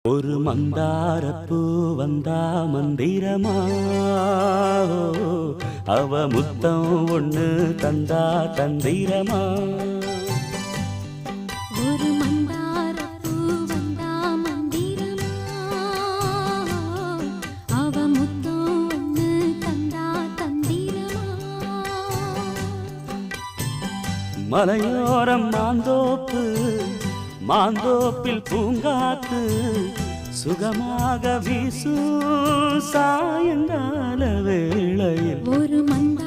ஒரு மந்தாரப்பூ வந்தா மந்திரமா, அவ முத்தம் ஒண்ணு தந்தா தந்திரமா. ஒரு மந்தாரப்பூ வந்தா மந்திரமா, அவ முத்தம் ஒண்ணு தந்தா தந்திரமா. மலையோரம் மாந்தோப்பு, மாந்தோப்பில் பூங்காத்து சுகமாக வீசும் சாயங்கால வேளையில் ஒரு மந்த